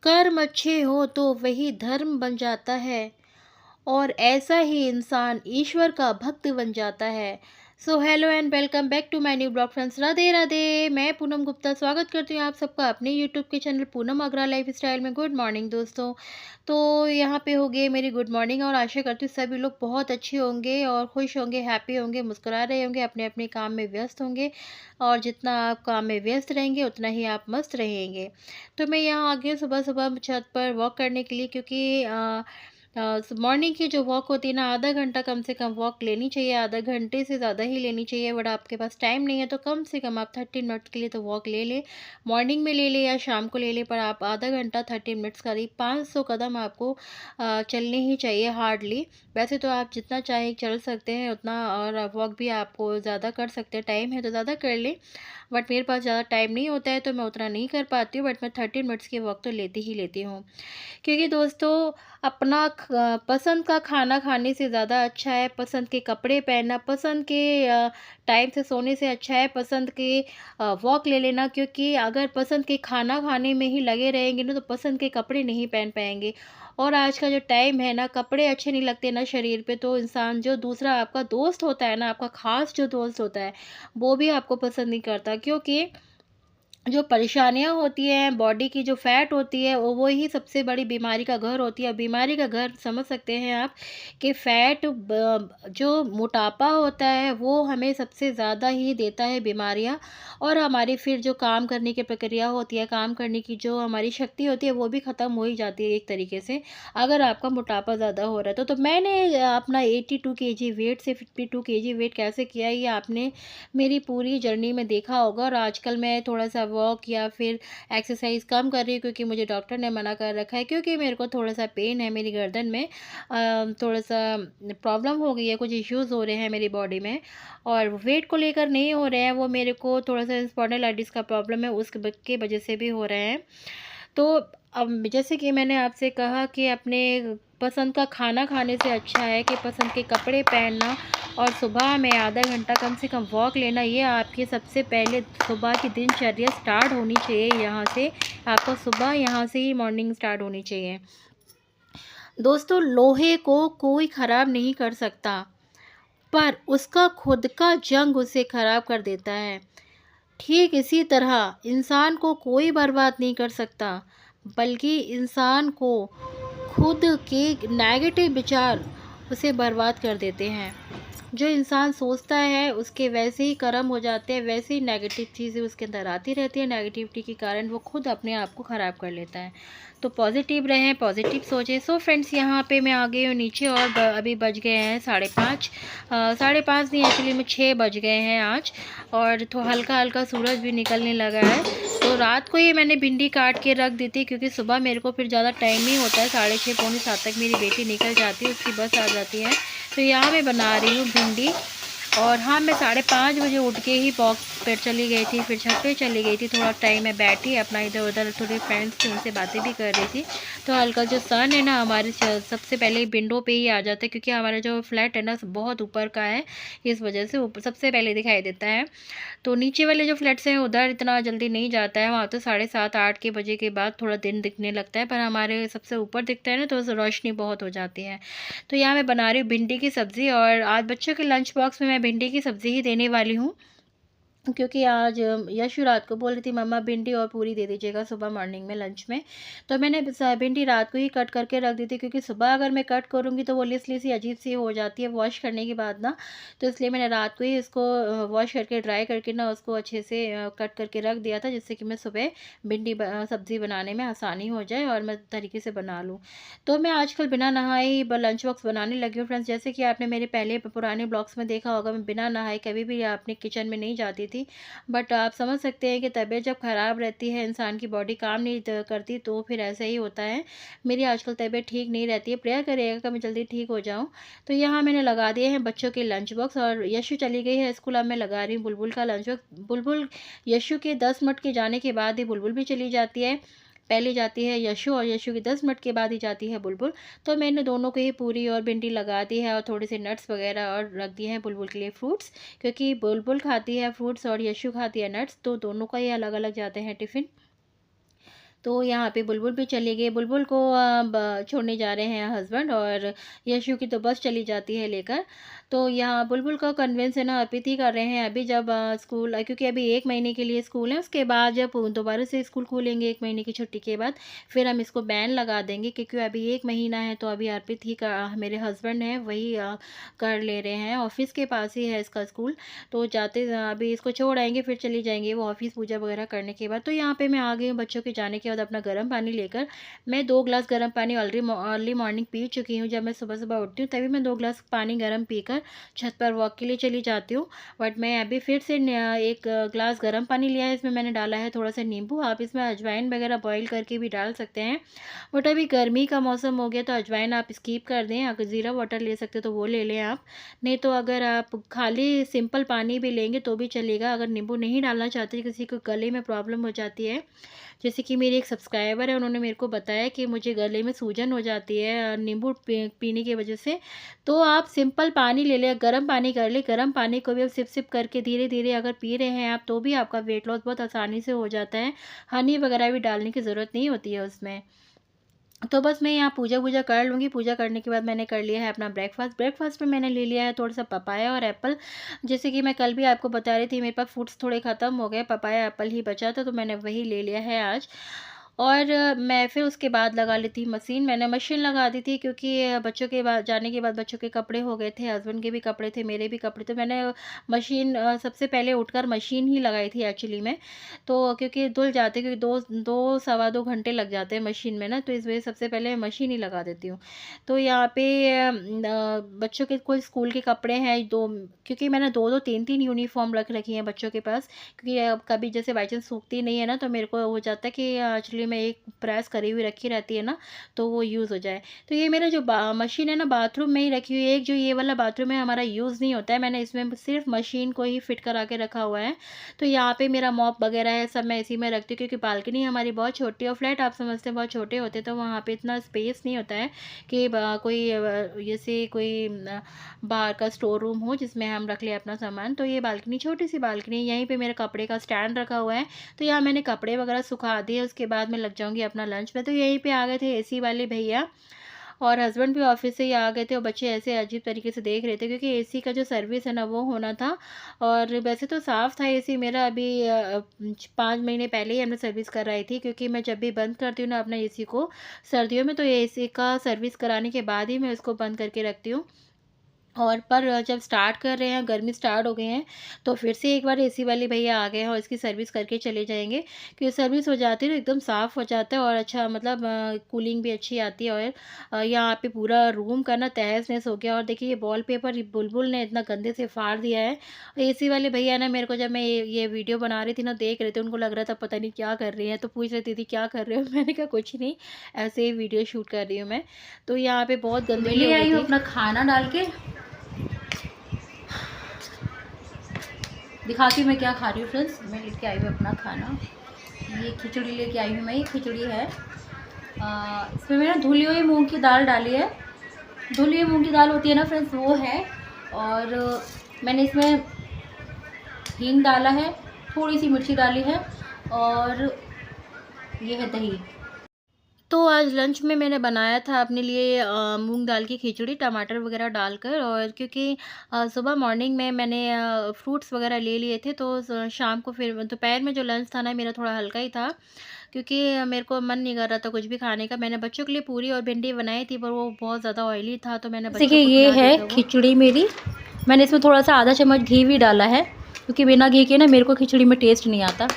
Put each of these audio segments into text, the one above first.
कर्म अच्छे हो तो वही धर्म बन जाता है और ऐसा ही इंसान ईश्वर का भक्त बन जाता है। So hello and welcome back to my new blog friends. Radhe Radhe, मैं पूनम गुप्ता स्वागत करती हूँ आप सबका अपने यूट्यूब के channel Poonam Agra life style में। गुड मॉर्निंग दोस्तों। तो यहाँ पे हो गई मेरी गुड मॉर्निंग और आशा करती हूँ सभी लोग बहुत अच्छे होंगे और खुश होंगे, हैप्पी होंगे, मुस्कुरा रहे होंगे, अपने अपने काम में व्यस्त होंगे। और जितना आप काम में व्यस्त रहेंगे उतना ही आप मस्त रहेंगे। तो मैं यहाँ आ गई सुबह सुबह छत पर वॉक करने के लिए, क्योंकि मॉर्निंग की जो वॉक होती है ना, आधा घंटा कम से कम वॉक लेनी चाहिए, आधा घंटे से ज़्यादा ही लेनी चाहिए। बट आपके पास टाइम नहीं है तो कम से कम आप 30 मिनट के लिए तो वॉक ले लें। मॉर्निंग में ले लें या शाम को ले लें, पर आप आधा घंटा 30 मिनट्स करीब 500 कदम आपको चलने ही चाहिए हार्डली। वैसे तो आप जितना चाहे चल सकते हैं उतना, और वॉक भी आपको ज़्यादा कर सकते हैं, टाइम है तो ज़्यादा कर लें। बट मेरे पास ज़्यादा टाइम नहीं होता है तो मैं उतना नहीं कर पाती हूँ, बट मैं 30 मिनट्स की वॉक तो लेती ही लेती हूँ। क्योंकि दोस्तों, अपना पसंद का खाना खाने से ज़्यादा अच्छा है पसंद के कपड़े पहनना, पसंद के टाइम से सोने से अच्छा है पसंद के वॉक ले लेना। क्योंकि अगर पसंद के खाना खाने में ही लगे रहेंगे ना तो पसंद के कपड़े नहीं पहन पाएंगे। और आज का जो टाइम है ना, कपड़े अच्छे नहीं लगते ना शरीर पे, तो इंसान जो दूसरा आपका दोस्त होता है ना, आपका खास जो दोस्त होता है, वो भी आपको पसंद नहीं करता। क्योंकि जो परेशानियाँ होती हैं, बॉडी की जो फैट होती है, वो ही सबसे बड़ी बीमारी का घर होती है। बीमारी का घर समझ सकते हैं आप कि फैट जो मोटापा होता है वो हमें सबसे ज़्यादा ही देता है बीमारियाँ। और हमारी फिर जो काम करने की प्रक्रिया होती है, काम करने की जो हमारी शक्ति होती है, वो भी ख़त्म हो ही जाती है एक तरीके से, अगर आपका मोटापा ज़्यादा हो रहा है तो मैंने अपना 82 केजी वेट से 52 केजी वेट कैसे किया, ये आपने मेरी पूरी जर्नी में देखा होगा। और आजकल मैं थोड़ा-सा वॉक या फिर एक्सरसाइज़ कम कर रही हूँ, क्योंकि मुझे डॉक्टर ने मना कर रखा है, क्योंकि मेरे को थोड़ा-सा पेन है मेरी गर्दन में। थोड़ा-सा प्रॉब्लम हो गई है, कुछ इश्यूज़ हो रहे हैं मेरी बॉडी में, और वेट को लेकर नहीं हो रहे हैं, वो मेरे को थोड़ा-सा स्पॉन्डिलाइटिस का प्रॉब्लम है, उस ब के वजह से भी हो रहे हैं। तो अब जैसे कि मैंने आपसे कहा कि अपने पसंद का खाना खाने से अच्छा है कि पसंद के कपड़े पहनना, और सुबह में आधा घंटा कम से कम वॉक लेना। ये आपकी सबसे पहले सुबह की दिनचर्या स्टार्ट होनी चाहिए यहाँ से। आपको सुबह यहाँ से ही मॉर्निंग स्टार्ट होनी चाहिए। दोस्तों, लोहे को कोई ख़राब नहीं कर सकता, पर उसका खुद का जंग उसे ख़राब कर देता है। ठीक इसी तरह इंसान को कोई बर्बाद नहीं कर सकता, बल्कि इंसान को खुद के नेगेटिव विचार उसे बर्बाद कर देते हैं। जो इंसान सोचता है उसके वैसे ही कर्म हो जाते हैं, वैसे ही नेगेटिव चीज़ें उसके अंदर आती रहती है, नेगेटिविटी के कारण वो खुद अपने आप को ख़राब कर लेता है। तो पॉजिटिव रहें, पॉजिटिव सोचें। सो फ्रेंड्स, यहाँ पे मैं आ गई हूँ नीचे, और अभी बज गए हैं 5:30। 5:30 नहीं, एक्चुअली में 6 बज गए हैं आज। और तो हल्का हल्का सूरज भी निकलने लगा है। तो रात को ही मैंने भिंडी काट के रख दी थी, क्योंकि सुबह मेरे को फिर ज़्यादा टाइम नहीं होता है, 6:30 पौने 7 तक मेरी बेटी निकल जाती है, उसकी बस आ जाती है। तो यहाँ मैं बना रही हूँ भिंडी। और हाँ, मैं 5:30 बजे उठ के ही वॉक पर चली गई थी, फिर छत पे चली गई थी। थोड़ा टाइम मैं बैठी अपना, इधर उधर थोड़ी फ्रेंड्स थी उनसे बातें भी कर रही थी। तो हल्का जो सन है ना हमारे सबसे पहले विंडो पे ही आ जाता है, क्योंकि हमारा जो फ्लैट है ना बहुत ऊपर का है, इस वजह से ऊपर सबसे पहले दिखाई देता है। तो नीचे वाले जो फ्लैट्स हैं उधर इतना जल्दी नहीं जाता है, वहाँ तो 7:30-8 के बजे के बाद थोड़ा दिन दिखने लगता है, पर हमारे सबसे ऊपर दिखता है ना तो रोशनी बहुत हो जाती है। तो यहाँ मैं बना रही हूँ भिंडी की सब्ज़ी, और आज बच्चों के लंच बॉक्स में मैं भिंडी की सब्ज़ी ही देने वाली हूँ। क्योंकि आज यशु रात को बोल रही थी मम्मा भिंडी और पूरी दे दीजिएगा सुबह मॉर्निंग में लंच में। तो मैंने भिंडी रात को ही कट करके रख दी थी, क्योंकि सुबह अगर मैं कट करूँगी तो वो लिसली सी अजीब सी हो जाती है वॉश करने के बाद ना। तो इसलिए मैंने रात को ही इसको वॉश करके ड्राई करके ना उसको अच्छे से कट करके रख दिया था, जिससे कि मैं सुबह भिंडी सब्ज़ी बनाने में आसानी हो जाए और मैं तरीके से बना लूँ। तो मैं आजकल बिना नहाए ही लंच बॉक्स बनाने लगी हूँ फ्रेंड्स। जैसे कि आपने मेरे पहले पुराने ब्लॉग्स में देखा होगा, मैं बिना नहाए कभी भी अपने किचन में नहीं जाती थी। बट आप समझ सकते हैं कि तबीयत जब ख़राब रहती है, इंसान की बॉडी काम नहीं करती, तो फिर ऐसा ही होता है। मेरी आजकल तबीयत ठीक नहीं रहती है, प्रेयर करिएगा कि मैं जल्दी ठीक हो जाऊँ। तो यहाँ मैंने लगा दिए हैं बच्चों के लंच बॉक्स, और यशु चली गई है स्कूल, अब मैं लगा रही हूँ बुलबुल का लंच बॉक्स। बुलबुल यशु के 10 मिनट के जाने के बाद ही बुलबुल भी चली जाती है। पहले जाती है यशु, और यशु के 10 मिनट के बाद ही जाती है बुलबुल। तो मैंने दोनों को ही पूरी और भिंडी लगा दी है, और थोड़े से नट्स वगैरह और रख दिए हैं बुलबुल के लिए फ्रूट्स, क्योंकि बुलबुल खाती है फ्रूट्स और यशु खाती है नट्स, तो दोनों का ही अलग अलग जाते हैं टिफ़िन। तो यहाँ पे बुलबुल भी चली गई। बुलबुल को छोड़ने जा रहे हैं हस्बैंड, और यशु की तो बस चली जाती है लेकर। तो यहाँ बुलबुल का कन्वेंस है ना अर्पित ही कर रहे हैं अभी, जब स्कूल, क्योंकि अभी 1 महीने के लिए स्कूल है, उसके बाद जब दोबारा से स्कूल खुलेंगे 1 महीने की छुट्टी के बाद, फिर हम इसको बैन लगा देंगे, क्योंकि अभी 1 महीना है। तो अभी अर्पित ही का, मेरे हस्बैंड हैं वही कर ले रहे हैं। ऑफिस के पास ही है इसका स्कूल, तो जाते अभी इसको छोड़ आएंगे, फिर चली जाएंगे वो ऑफिस पूजा वगैरह करने के बाद। तो यहाँ पे मैं आ गई हूँ बच्चों के जाने के बाद अपना गर्म पानी लेकर। मैं 2 ग्लास गर्म पानी अर्ली मॉर्निंग पी चुकी हूँ। जब मैं सुबह सुबह उठती हूँ तभी मैं 2 ग्लास पानी गर्म पीकर छत पर वॉक के लिए चली जाती हूँ। बट मैं अभी फिर से 1 ग्लास गर्म पानी लिया है, इसमें मैंने डाला है थोड़ा सा नींबू। आप इसमें अजवाइन वगैरह बॉईल करके भी डाल सकते हैं, बट अभी गर्मी का मौसम हो गया तो अजवाइन आप स्किप कर दें। अगर ज़ीरा वाटर ले सकते हो तो वो ले लें आप, नहीं तो अगर आप खाली सिंपल पानी भी लेंगे तो भी चलेगा। अगर नींबू नहीं डालना चाहते, किसी को गले में प्रॉब्लम हो जाती है, जैसे कि मेरी एक सब्सक्राइबर है, उन्होंने मेरे को बताया कि मुझे गले में सूजन हो जाती है नींबू पीने की वजह से, तो आप सिंपल पानी ले लें, गर्म पानी कर ले। गर्म पानी को भी आप सिप सिप करके धीरे धीरे अगर पी रहे हैं आप, तो भी आपका वेट लॉस बहुत आसानी से हो जाता है। हनी वगैरह भी डालने की ज़रूरत नहीं होती है उसमें। तो बस मैं यहाँ पूजा वूजा कर लूँगी। पूजा करने के बाद मैंने कर लिया है अपना ब्रेकफास्ट। ब्रेकफास्ट में मैंने ले लिया है थोड़ा सा पपाया और एप्पल। जैसे कि मैं कल भी आपको बता रही थी, मेरे पास फ्रूट्स थोड़े ख़त्म हो गए, पपाया एप्पल ही बचा था, तो मैंने वही ले लिया है आज। और मैं फिर उसके बाद लगा लेती मशीन। मैंने मशीन लगा दी थी, क्योंकि बच्चों के बाद जाने के बाद बच्चों के कपड़े हो गए थे, हस्बैंड के भी कपड़े थे, मेरे भी कपड़े, तो मैंने मशीन सबसे पहले उठकर मशीन ही लगाई थी एक्चुअली में। तो क्योंकि धुल जाते, क्योंकि 2 सवा 2 घंटे लग जाते हैं मशीन में ना, तो इस वजह से सबसे पहले मशीन ही लगा देती हूँ। तो यहाँ पे बच्चों के कोई स्कूल के कपड़े हैं 2, क्योंकि मैंने 2-2 3-3 यूनिफ़ॉर्म रख रखी हैं बच्चों के पास, क्योंकि अब कभी जैसे बाई चांस सूखती नहीं है ना, तो मेरे को हो जाता है कि एक्चुअली में एक प्रेस करी हुई रखी रहती है ना, तो वो यूज़ हो जाए। तो ये मेरा जो मशीन है ना, बाथरूम में ही रखी हुई है। एक जो ये वाला बाथरूम है हमारा, यूज़ नहीं होता है, मैंने इसमें सिर्फ मशीन को ही फिट करा के रखा हुआ है। तो यहाँ पे मेरा मॉप वगैरह है सब मैं इसी में रखती हूँ, क्योंकि बालकनी हमारी बहुत छोटी है और फ्लैट आप समझते हैं बहुत छोटे होते हैं, तो वहाँ पे इतना स्पेस नहीं होता है कि कोई जैसे कोई बाहर का स्टोर रूम हो जिसमें हम रख लें अपना सामान। तो ये बालकनी, छोटी सी बालकनी, यहीं पे मेरे कपड़े का स्टैंड रखा हुआ है। तो यहाँ मैंने कपड़े वगैरह सुखा दिए, उसके बाद मैं लग जाऊँगी अपना लंच में। तो यहीं पे आ गए थे एसी वाले भैया, और हस्बैंड भी ऑफिस से ही आ गए थे, और बच्चे ऐसे अजीब तरीके से देख रहे थे, क्योंकि एसी का जो सर्विस है ना वो होना था। और वैसे तो साफ़ था एसी मेरा, अभी 5 महीने पहले ही हमने सर्विस कराई थी, क्योंकि मैं जब भी बंद करती हूँ ना अपना एसी को सर्दियों में, तो एसी का सर्विस कराने के बाद ही मैं उसको बंद करके रखती हूँ। और पर जब स्टार्ट कर रहे हैं, गर्मी स्टार्ट हो गए हैं, तो फिर से एक बार एसी वाले भैया आ गए हैं और इसकी सर्विस करके चले जाएँगे। क्योंकि सर्विस हो जाती है तो एकदम साफ़ हो जाता है, और अच्छा मतलब कूलिंग भी अच्छी आती है। और यहाँ पे पूरा रूम का ना तहस-नहस हो गया, और देखिए ये वॉलपेपर बुलबुल ने इतना गंदे से फाड़ दिया है। एसी वाले भैया ना मेरे को, जब मैं ये वीडियो बना रही थी ना, देख रहे थे, उनको लग रहा था पता नहीं क्या कर रही हैं, तो पूछ रही थी, "दीदी क्या कर रहे हो?" मैंने कहा कुछ नहीं, ऐसे ही वीडियो शूट कर रही हूँ मैं। तो यहाँ पे बहुत गंदगी हो ले गई आई हूँ थी। अपना खाना डाल के, दिखाती हूँ मैं क्या खा रही हूँ फ्रेंड्स। मैं लेके आई हूँ अपना खाना, ये खिचड़ी लेके आई हूँ मैं। ये खिचड़ी है, इसमें मैंने धुली हुई मूंग की दाल डाली है। धुली हुई मूंग की दाल होती है ना फ्रेंड्स, वो है। और मैंने इसमें हींग डाला है, थोड़ी सी मिर्ची डाली है, और ये है दही। तो आज लंच में मैंने बनाया था अपने लिए मूंग दाल की खिचड़ी टमाटर वगैरह डालकर। और क्योंकि सुबह मॉर्निंग में मैंने फ्रूट्स वगैरह ले लिए थे, तो शाम को फिर दोपहर में जो लंच था ना मेरा थोड़ा हल्का ही था, क्योंकि मेरे को मन नहीं कर रहा था कुछ भी खाने का। मैंने बच्चों के लिए पूरी और भिंडी बनाई थी, पर वो बहुत ज़्यादा ऑयली था, तो मैंने जैसे कि बच्चों को ये खिला दिया है था वो। खिचड़ी मेरी, मैंने इसमें थोड़ा सा आधा चम्मच घी भी डाला है, क्योंकि बिना घी के ना मेरे को खिचड़ी में टेस्ट नहीं आता।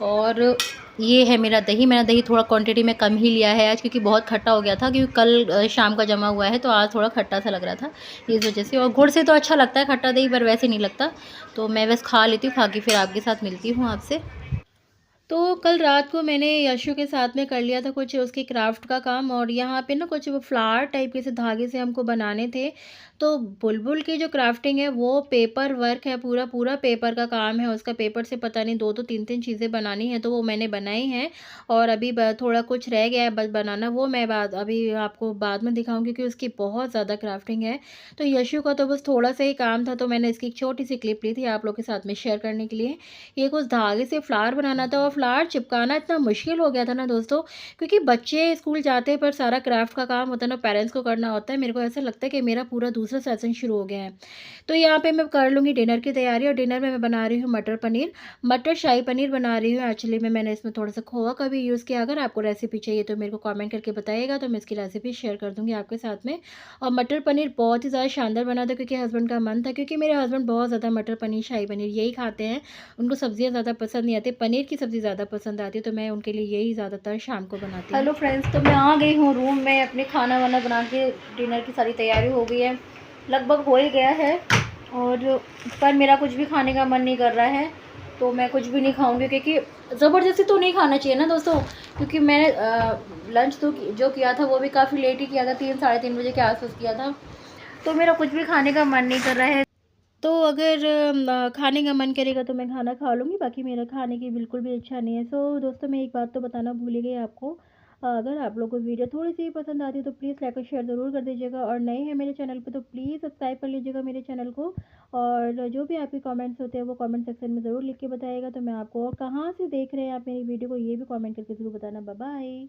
और ये है मेरा दही। मैंने दही थोड़ा क्वांटिटी में कम ही लिया है आज, क्योंकि बहुत खट्टा हो गया था, क्योंकि कल शाम का जमा हुआ है, तो आज थोड़ा खट्टा सा लग रहा था इस वजह से। और गुड़ से तो अच्छा लगता है खट्टा दही, पर वैसे नहीं लगता। तो मैं बस खा लेती हूँ, खा के फिर आपके साथ मिलती हूँ आपसे। तो कल रात को मैंने यशु के साथ में कर लिया था कुछ उसकी क्राफ्ट का काम, और यहाँ पे ना कुछ वो फ्लावर टाइप के से धागे से हमको बनाने थे। तो बुलबुल की जो क्राफ्टिंग है वो पेपर वर्क है, पूरा पूरा पेपर का काम है उसका। पेपर से पता नहीं 2-2 3-3 चीज़ें बनानी है, तो वो मैंने बनाई हैं। और अभी थोड़ा कुछ रह गया है बस बनाना, वो मैं अभी आपको बाद में दिखाऊंगी, क्योंकि उसकी बहुत ज़्यादा क्राफ्टिंग है। तो यशु का तो बस थोड़ा सा ही काम था, तो मैंने इसकी एक छोटी सी क्लिप ली थी आप लोग के साथ में शेयर करने के लिए। ये कुछ धागे से फ्लावर बनाना था, और फ्लावर चिपकाना इतना मुश्किल हो गया था ना दोस्तों, क्योंकि बच्चे स्कूल जाते हैं पर सारा क्राफ्ट का काम होता है ना पेरेंट्स को करना होता है। मेरे को ऐसा लगता है कि मेरा पूरा दूसरा सेशन शुरू हो गया है। तो यहाँ पे मैं कर लूँगी डिनर की तैयारी, और डिनर में मैं बना रही हूँ मटर पनीर, मटर शाही पनीर बना रही हूँ। एक्चुअली में मैंने इसमें थोड़ा-सा खोआ का भी यूज़ किया। अगर आपको रेसिपी चाहिए तो मेरे को कमेंट करके बताइएगा, तो मैं इसकी रेसिपी शेयर कर दूँगी आपके साथ में। और मटर पनीर बहुत ही ज़्यादा शानदार बना था, क्योंकि हस्बैंड का मन था, क्योंकि मेरे हस्बैंड बहुत ज़्यादा मटर पनीर, शाही पनीर यही खाते हैं। उनको सब्ज़ियाँ ज़्यादा पसंद नहीं आती, पनीर की सब्ज़ी ज़्यादा पसंद आती है, तो मैं उनके लिए यही ज़्यादातर शाम को बनाती हूँ। हेलो फ्रेंड्स, तो मैं आ गई हूँ रूम में, अपने खाना वाना बना के डिनर की सारी तैयारी हो गई है, लगभग हो ही गया है। और पर मेरा कुछ भी खाने का मन नहीं कर रहा है, तो मैं कुछ भी नहीं खाऊंगी, क्योंकि ज़बरदस्ती तो नहीं खाना चाहिए ना दोस्तों। क्योंकि मैंने लंच तो जो किया था वो भी काफ़ी लेट ही किया था, 3 साढ़े 3 बजे के आसपास किया था, तो मेरा कुछ भी खाने का मन नहीं कर रहा है। तो अगर खाने का मन करेगा तो मैं खाना खा लूँगी, बाकी मेरा खाने की बिल्कुल भी इच्छा नहीं है। सो दोस्तों, मैं एक बात तो बताना भूल ही गई आपको। अगर आप लोगों को वीडियो थोड़ी-सी पसंद आती है तो प्लीज़ लाइक और शेयर ज़रूर कर दीजिएगा, और नए हैं मेरे चैनल पे तो प्लीज़ सब्सक्राइब कर लीजिएगा मेरे चैनल को। और जो भी आपके कमेंट्स होते हैं वो कमेंट सेक्शन में ज़रूर लिख के बताइएगा, तो मैं आपको, और कहाँ से देख रहे हैं आप मेरी वीडियो को ये भी कमेंट करके ज़रूर बताना। Bye bye.